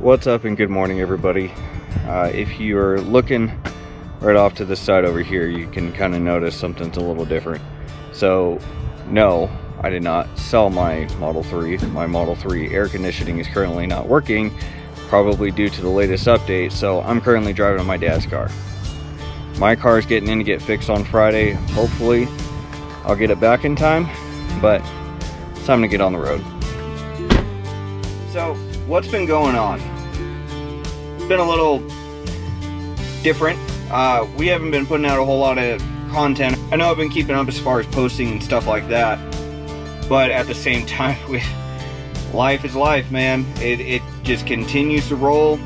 What's up and good morning, everybody. If you're looking right off to the side over here, you can kind of notice something's a little different. So no, I did not sell my Model 3. My Model 3 air conditioning is currently not working, probably due to the latest update, so I'm currently driving on my dad's car. My car is getting in to get fixed on Friday. Hopefully I'll get it back in time, but it's time to get on the road. So what's been going on? It's been a little different. We haven't been putting out a whole lot of content. I know I've been keeping up as far as posting and stuff like that, but at the same time, life is life, man. It just continues to roll,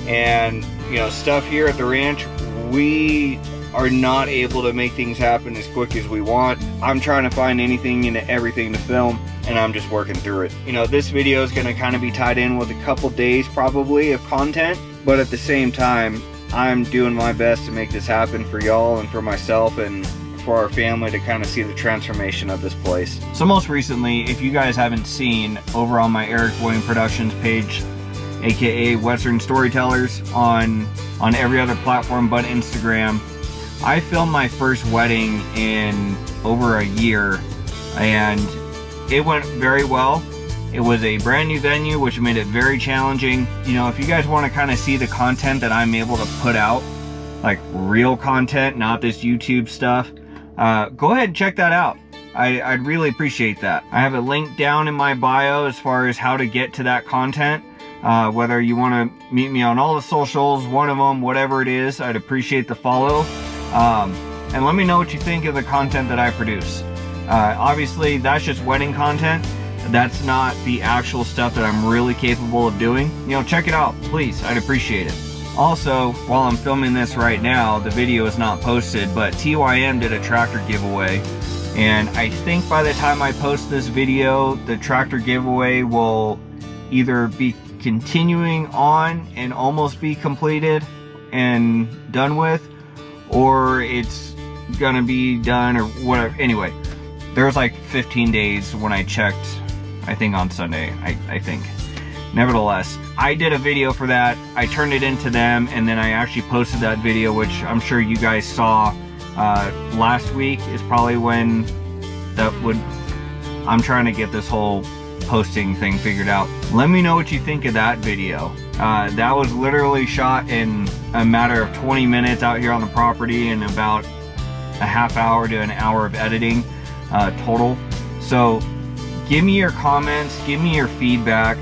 and you know, stuff here at the ranch, we are not able to make things happen as quick as we want. I'm trying to find anything and everything to film, and I'm just working through it. You know, this video is going to kind of be tied in with a couple days probably of content, but at the same time, I'm doing my best to make this happen for y'all and for myself and for our family to kind of see the transformation of this place. So most recently, if you guys haven't seen, over on my Eric William Productions page, aka Western Storytellers, on every other platform but Instagram, I filmed my first wedding in over a year, and it went very well. It was a brand new venue, which made it very challenging. You know, if you guys want to kind of see the content that I'm able to put out, like real content, not this YouTube stuff, go ahead and check that out. I'd really appreciate that. I have a link down in my bio as far as how to get to that content. Whether you want to meet me on all the socials, one of them, whatever it is, I'd appreciate the follow. And let me know what you think of the content that I produce. Obviously, that's just wedding content. That's not the actual stuff that I'm really capable of doing. You know, check it out, please. I'd appreciate it. Also, while I'm filming this right now, the video is not posted, but TYM did a tractor giveaway. And I think by the time I post this video, the tractor giveaway will either be continuing on and almost be completed and done with, or it's gonna be done or whatever. Anyway, there was like 15 days when I checked, I think on Sunday, I think. Nevertheless, I did a video for that. I turned it into them, and then I actually posted that video, which I'm sure you guys saw last week is probably when that would, I'm trying to get this whole posting thing figured out. Let me know what you think of that video. That was literally shot in a matter of 20 minutes out here on the property, and about a half hour to an hour of editing total. So give me your comments, give me your feedback.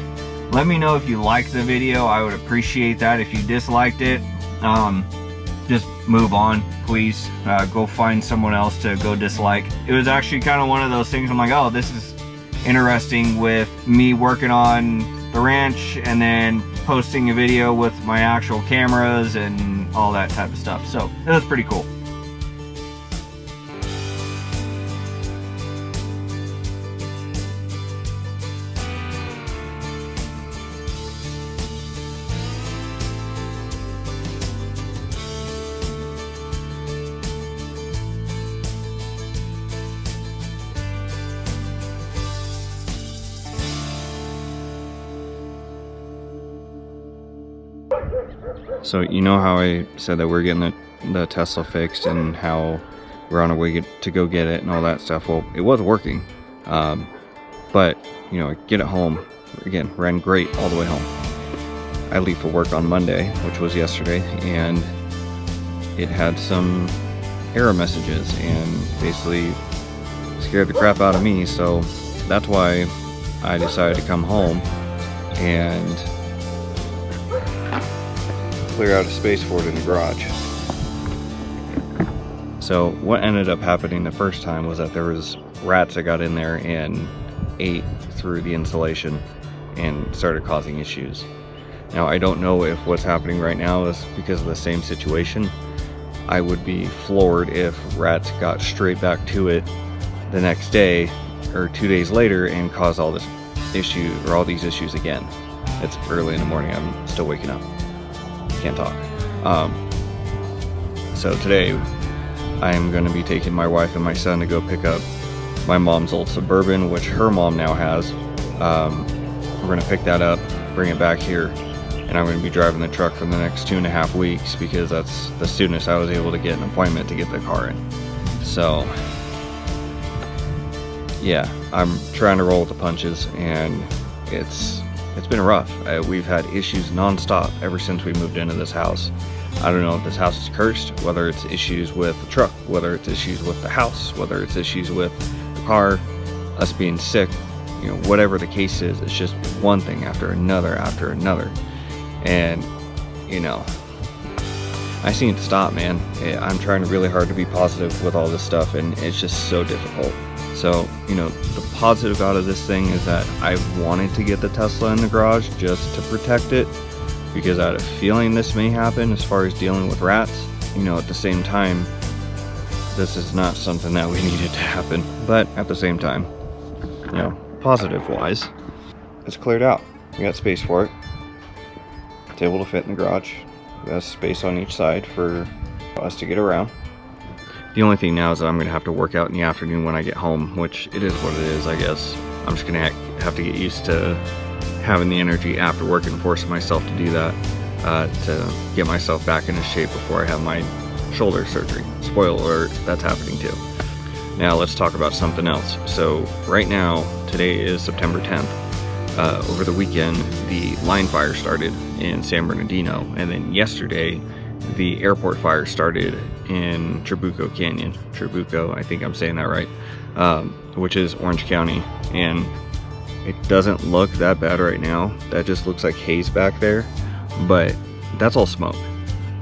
Let me know if you liked the video. I would appreciate that. If you disliked it, just move on, please. Go find someone else to go dislike. It was actually kind of one of those things I'm like, oh, this is interesting, with me working on the ranch and then posting a video with my actual cameras and all that type of stuff. So it was pretty cool. So you know how I said that we're getting the Tesla fixed and how we're on our way to go get it and all that stuff? Well, it was working, but you know, get it home, again, ran great all the way home. I leave for work on Monday, which was yesterday, and it had some error messages and basically scared the crap out of me. So that's why I decided to come home and clear out a space for it in the garage. So what ended up happening the first time was that there was rats that got in there and ate through the insulation and started causing issues. Now, I don't know if what's happening right now is because of the same situation. I would be floored if rats got straight back to it the next day or 2 days later and caused all this issue or all these issues again. It's early in the morning, I'm still waking up. Can't talk. So today I am going to be taking my wife and my son to go pick up my mom's old Suburban, which her mom now has. We're going to pick that up, bring it back here, and I'm going to be driving the truck for the next 2.5 weeks because that's the soonest I was able to get an appointment to get the car in. So yeah, I'm trying to roll with the punches, and it's been rough. We've had issues nonstop ever since we moved into this house. I don't know if this house is cursed, whether it's issues with the truck, whether it's issues with the house, whether it's issues with the car, us being sick, you know, whatever the case is, it's just one thing after another after another. And, you know, I just need to stop, man. I'm trying really hard to be positive with all this stuff, and it's just so difficult. So, you know, the positive out of this thing is that I wanted to get the Tesla in the garage just to protect it, because I had a feeling this may happen as far as dealing with rats. You know, at the same time, this is not something that we needed to happen. But at the same time, you know, positive-wise, it's cleared out. We got space for it. It's able to fit in the garage. We got space on each side for us to get around. The only thing now is that I'm going to have to work out in the afternoon when I get home, which it is what it is, I guess. I'm just going to have to get used to having the energy after work and forcing myself to do that to get myself back into shape before I have my shoulder surgery. Spoiler alert, that's happening too. Now let's talk about something else. So right now, today is September 10th. Over the weekend, the line fire started in San Bernardino, and then yesterday, the airport fire started in Trabuco Canyon. Trabuco, I think I'm saying that right, which is Orange County, and it doesn't look that bad right now. That just looks like haze back there, but that's all smoke.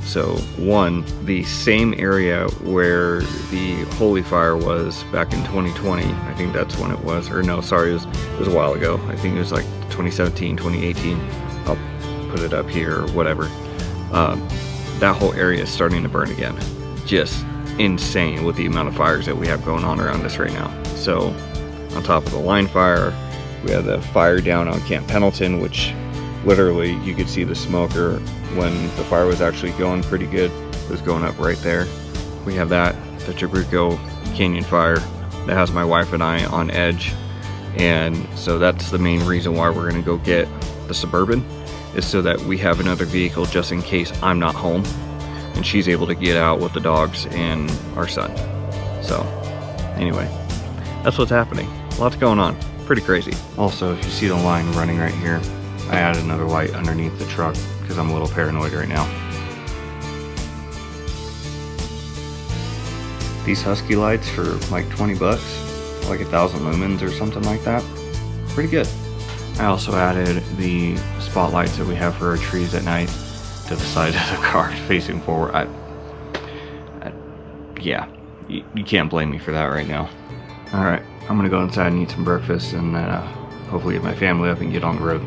So one, the same area where the Holy Fire was back in 2020, I think that's when it was, or no, sorry, it was a while ago. I think it was like 2017, 2018. I'll put it up here or whatever. That whole area is starting to burn again. Just insane with the amount of fires that we have going on around us right now. So on top of the line fire, we have the fire down on Camp Pendleton, which literally you could see the smoker when the fire was actually going pretty good. It was going up right there. We have that, the Trabuco Canyon fire that has my wife and I on edge. And so that's the main reason why we're gonna go get the Suburban, is so that we have another vehicle just in case I'm not home and she's able to get out with the dogs and our son. So anyway, that's what's happening. Lots going on, pretty crazy. Also, if you see the line running right here, I added another light underneath the truck because I'm a little paranoid right now. These Husky lights for like 20 bucks, like 1,000 lumens or something like that. Pretty good. I also added the spotlights that we have for our trees at night to the side of the car facing forward. Yeah, you can't blame me for that right now. All right, I'm gonna go inside and eat some breakfast and hopefully get my family up and get on the road.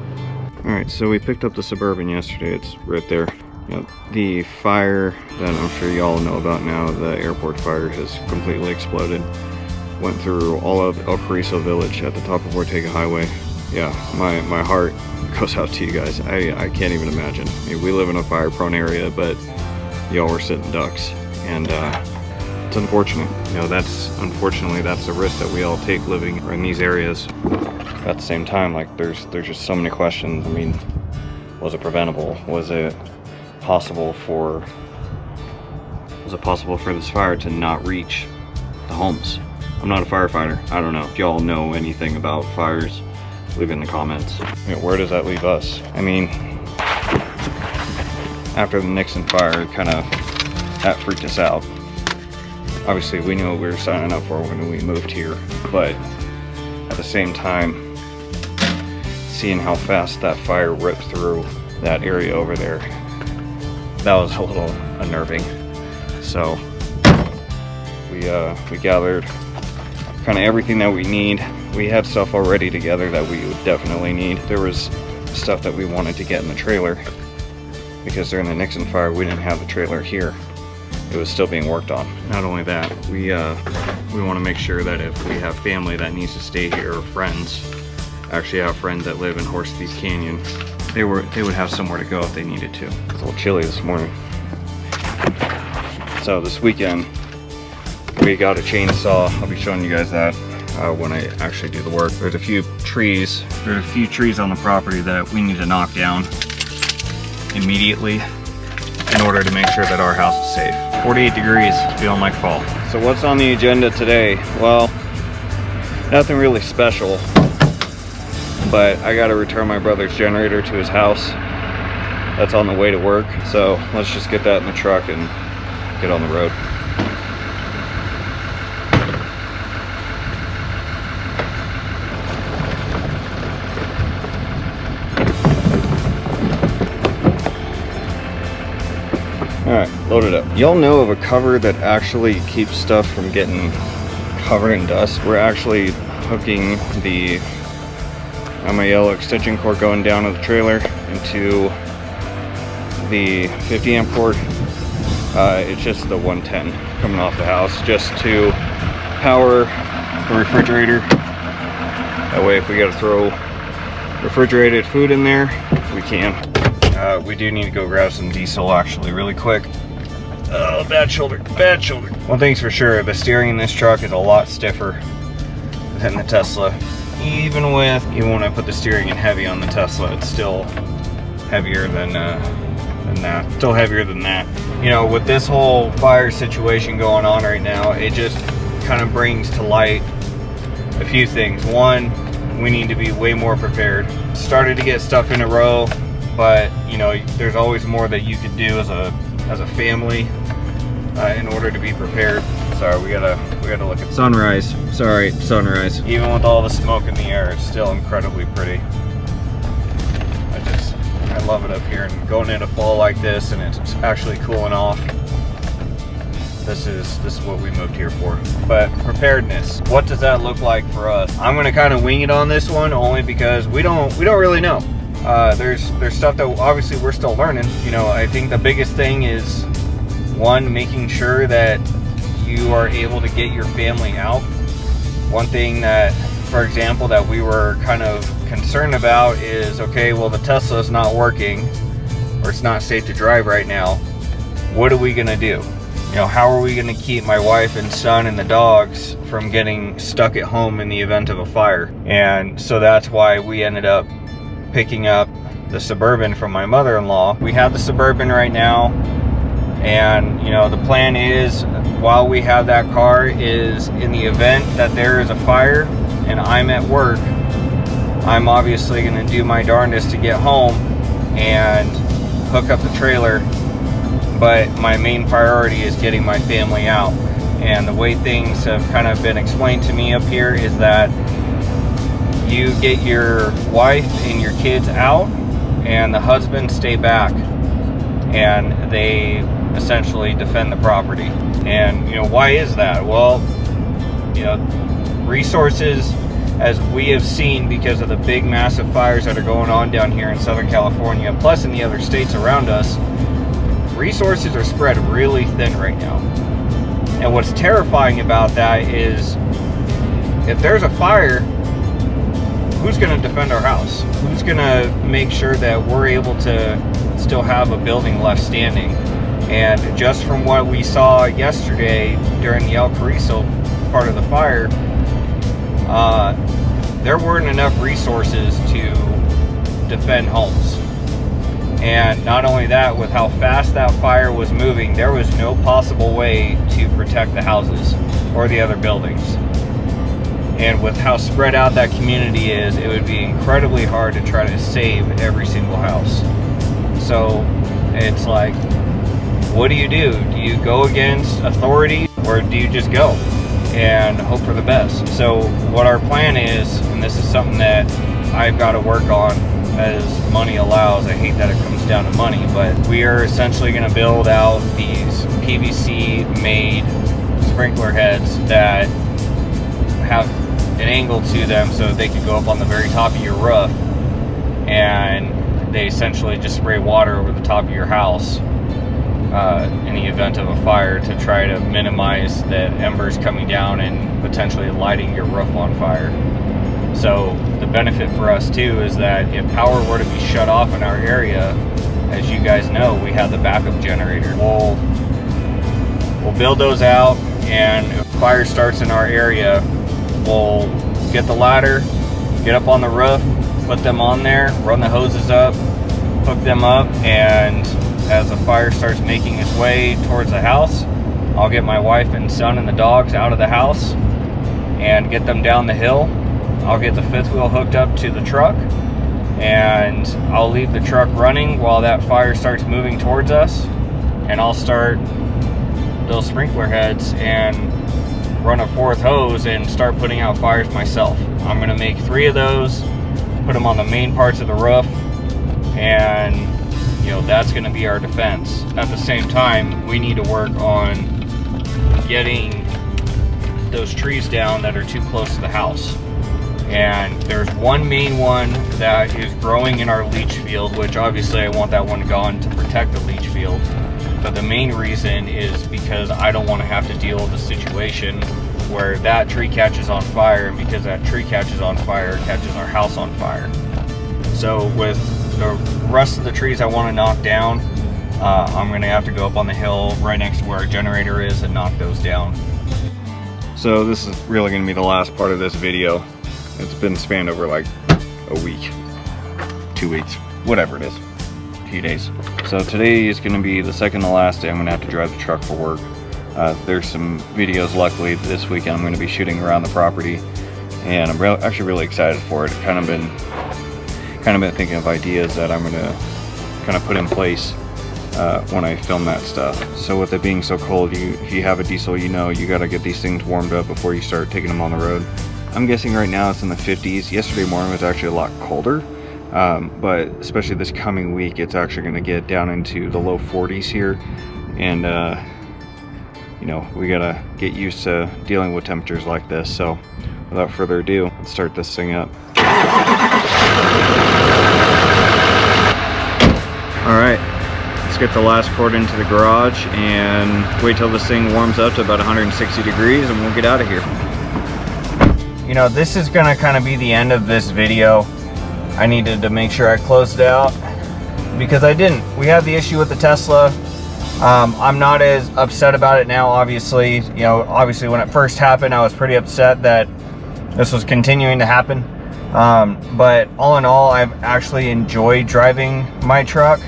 All right, so we picked up the Suburban yesterday. It's right there. You know, the fire that I'm sure you all know about now, the airport fire, has completely exploded. Went through all of El Carrizo Village at the top of Ortega Highway. Yeah, my heart goes out to you guys. I can't even imagine. I mean, we live in a fire-prone area, but y'all were sitting ducks, and it's unfortunate. You know, unfortunately that's the risk that we all take living in these areas. At the same time, like there's just so many questions. I mean, was it preventable? Was it possible for this fire to not reach the homes? I'm not a firefighter. I don't know. If y'all know anything about fires, leave it in the comments. I mean, where does that leave us? I mean, after the Nixon fire, that freaked us out. Obviously, we knew what we were signing up for when we moved here, but at the same time, seeing how fast that fire ripped through that area over there, that was a little unnerving. So we gathered kind of everything that we need. We had stuff already together that we would definitely need. There was stuff that we wanted to get in the trailer because during the Nixon fire we didn't have the trailer here. It was still being worked on. Not only that, we want to make sure that if we have family that needs to stay here, or friends, actually have friends that live in Horse Thieves Canyon, they would have somewhere to go if they needed to. It's a little chilly this morning. So this weekend we got a chainsaw. I'll be showing you guys that when I actually do the work. There's a few trees on the property that we need to knock down. immediately in order to make sure that our house is safe. 48 degrees, feeling like fall. So what's on the agenda today? Well, nothing really special, but I gotta return my brother's generator to his house. That's on the way to work, so let's just get that in the truck and get on the road. Alright, load it up. Y'all know of a cover that actually keeps stuff from getting covered in dust? We're actually hooking the my yellow extension cord going down to the trailer into the 50 amp cord. It's just the 110 coming off the house just to power the refrigerator. That way if we gotta throw refrigerated food in there, we can. We do need to go grab some diesel actually really quick. Oh, bad shoulder, bad shoulder. One thing's for sure, the steering in this truck is a lot stiffer than the Tesla. Even when I put the steering in heavy on the Tesla, it's still heavier than that. Still heavier than that. You know, with this whole fire situation going on right now, it just kind of brings to light a few things. One, we need to be way more prepared. Started to get stuff in a row, but you know, there's always more that you could do as a family in order to be prepared. Sorry, we gotta look at sunrise. Sorry, sunrise. Even with all the smoke in the air, it's still incredibly pretty. I love it up here, and going into fall like this and it's actually cooling off. This is what we moved here for. But preparedness, what does that look like for us? I'm gonna kind of wing it on this one, only because we don't really know. There's stuff that obviously we're still learning. You know, I think the biggest thing is, one, making sure that you are able to get your family out. One thing that, for example, that we were kind of concerned about is, okay, well, the Tesla is not working, or it's not safe to drive right now. What are we gonna do? You know, how are we gonna keep my wife and son and the dogs from getting stuck at home in the event of a fire? And so that's why we ended up picking up the Suburban from my mother-in-law. We have the Suburban right now, and you know, the plan is, while we have that car, is in the event that there is a fire and I'm at work, I'm obviously going to do my darndest to get home and hook up the trailer, but my main priority is getting my family out. And the way things have kind of been explained to me up here is that you get your wife and your kids out, and the husband stay back, and they essentially defend the property. And you know, why is that? Well, you know, resources, as we have seen because of the big massive fires that are going on down here in Southern California, plus in the other states around us, resources are spread really thin right now. And what's terrifying about that is, if there's a fire, who's going to defend our house? Who's going to make sure that we're able to still have a building left standing? And just from what we saw yesterday during the El Carrizo part of the fire, there weren't enough resources to defend homes. And not only that, with how fast that fire was moving, there was no possible way to protect the houses or the other buildings. And with how spread out that community is, it would be incredibly hard to try to save every single house. So it's like, what do? Do you go against authority, or do you just go and hope for the best? So what our plan is, and this is something that I've got to work on as money allows. I hate that it comes down to money, but we are essentially going to build out these PVC made sprinkler heads that have an angle to them so they can go up on the very top of your roof, and they essentially just spray water over the top of your house in the event of a fire, to try to minimize the embers coming down and potentially lighting your roof on fire. So the benefit for us too is that if power were to be shut off in our area, as you guys know, we have the backup generator. We'll build those out, and if fire starts in our area, we'll get the ladder, get up on the roof, put them on there, run the hoses up, hook them up, and as the fire starts making its way towards the house, I'll get my wife and son and the dogs out of the house and get them down the hill. I'll get the fifth wheel hooked up to the truck, and I'll leave the truck running while that fire starts moving towards us, and I'll start those sprinkler heads and run a fourth hose and start putting out fires myself. I'm gonna make 3 of those, put them on the main parts of the roof, and you know, that's gonna be our defense. At the same time, we need to work on getting those trees down that are too close to the house. And there's one main one that is growing in our leach field, which obviously I want that one gone to protect the leach field. But the main reason is because I don't want to have to deal with a situation where that tree catches on fire, and because that tree catches on fire, it catches our house on fire. So with the rest of the trees I want to knock down, I'm going to have to go up on the hill right next to where our generator is and knock those down. So this is really going to be the last part of this video. It's been spanned over like a week, 2 weeks, whatever it is, a few days. So today is going to be the second to last day I'm going to have to drive the truck for work. There's some videos, luckily, this weekend I'm going to be shooting around the property, and I'm actually really excited for it. Kind of been thinking of ideas that I'm going to kind of put in place when I film that stuff. So with it being so cold, if you have a diesel, you know you got to get these things warmed up before you start taking them on the road. I'm guessing right now it's in the 50s. Yesterday morning was actually a lot colder, but especially this coming week, it's actually going to get down into the low 40s here, and you know, we gotta get used to dealing with temperatures like this. So without further ado, let's start this thing up. All right, let's get the last cord into the garage and wait till this thing warms up to about 160 degrees, and we'll get out of here. You know, this is gonna kind of be the end of this video. I needed to make sure I closed it out because I didn't. We had the issue with the Tesla. I'm not as upset about it now, obviously. You know, obviously when it first happened, I was pretty upset that this was continuing to happen. But all in all, I've actually enjoyed driving my truck.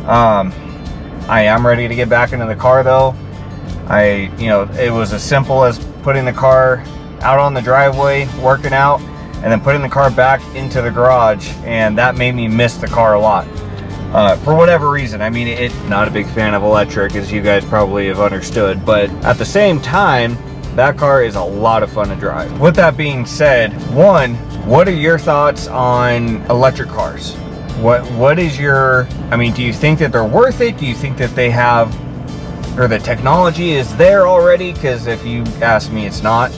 I am ready to get back into the car though. You know, it was as simple as putting the car out on the driveway, working out, and then putting the car back into the garage, and that made me miss the car a lot. For whatever reason. I mean, not a big fan of electric, as you guys probably have understood, but at the same time, that car is a lot of fun to drive. With that being said, one, what are your thoughts on electric cars? What is your, I mean, do you think that they're worth it? Do you think that they have, or the technology is there already? Because if you ask me, it's not.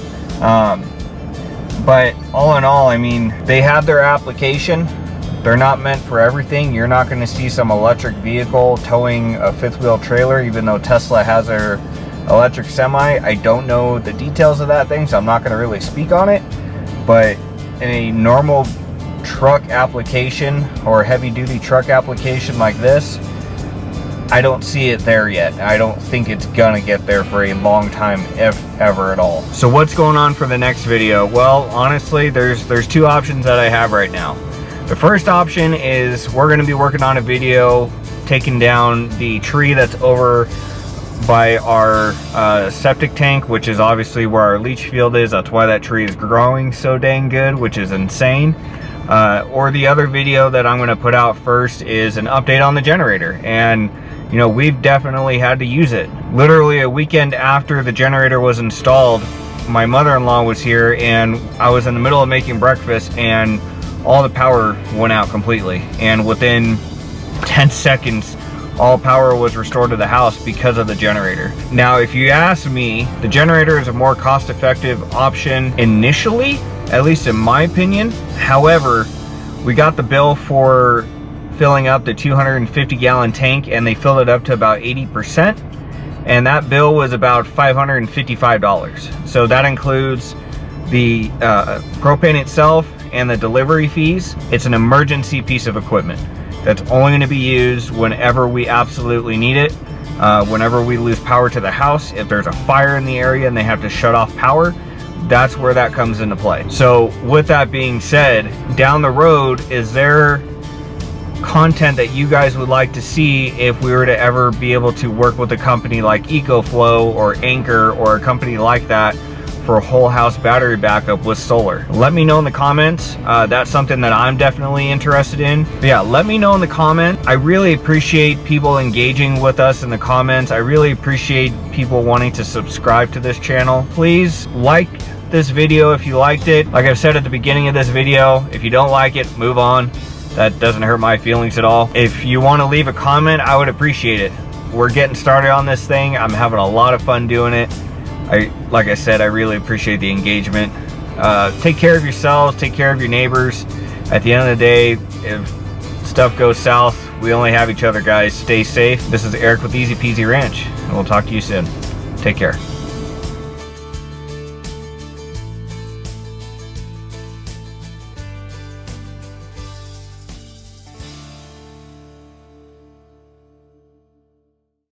But all in all, I mean, they have their application. They're not meant for everything. You're not going to see some electric vehicle towing a fifth wheel trailer, even though Tesla has their electric semi. I don't know the details of that thing, so I'm not going to really speak on it. But in a normal truck application or heavy duty truck application like this, I don't see it there yet. I don't think it's gonna get there for a long time, if ever at all. So what's going on for the next video? Well, honestly, there's 2 options that I have right now. The first option is we're gonna be working on a video taking down the tree that's over by our septic tank, which is obviously where our leach field is. That's why that tree is growing so dang good, which is insane. Or the other video that I'm gonna put out first is an update on the generator. And you know, we've definitely had to use it. Literally a weekend after the generator was installed, my mother-in-law was here, and I was in the middle of making breakfast, and all the power went out completely. And within 10 seconds, all power was restored to the house because of the generator. Now, if you ask me, the generator is a more cost-effective option initially, at least in my opinion. However, we got the bill for filling up the 250-gallon tank, and they filled it up to about 80%, and that bill was about $555. So that includes the propane itself and the delivery fees. It's an emergency piece of equipment that's only going to be used whenever we absolutely need it, whenever we lose power to the house. If there's a fire in the area and they have to shut off power, that's where that comes into play. So with that being said, down the road, is there content that you guys would like to see if we were to ever be able to work with a company like EcoFlow or Anchor or a company like that for whole house battery backup with solar. Let me know in the comments. That's something that I'm definitely interested in. But yeah, let me know in the comments. I really appreciate people engaging with us in the comments. I really appreciate people wanting to subscribe to this channel. Please like this video if you liked it. Like I've said at the beginning of this video, if you don't like it, move on. That doesn't hurt my feelings at all. If you want to leave a comment, I would appreciate it. We're getting started on this thing. I'm having a lot of fun doing it. Like I said, I really appreciate the engagement. Take care of yourselves, take care of your neighbors. At the end of the day, if stuff goes south, we only have each other, guys. Stay safe. This is Eric with Easy Peasy Ranch, and we'll talk to you soon. Take care.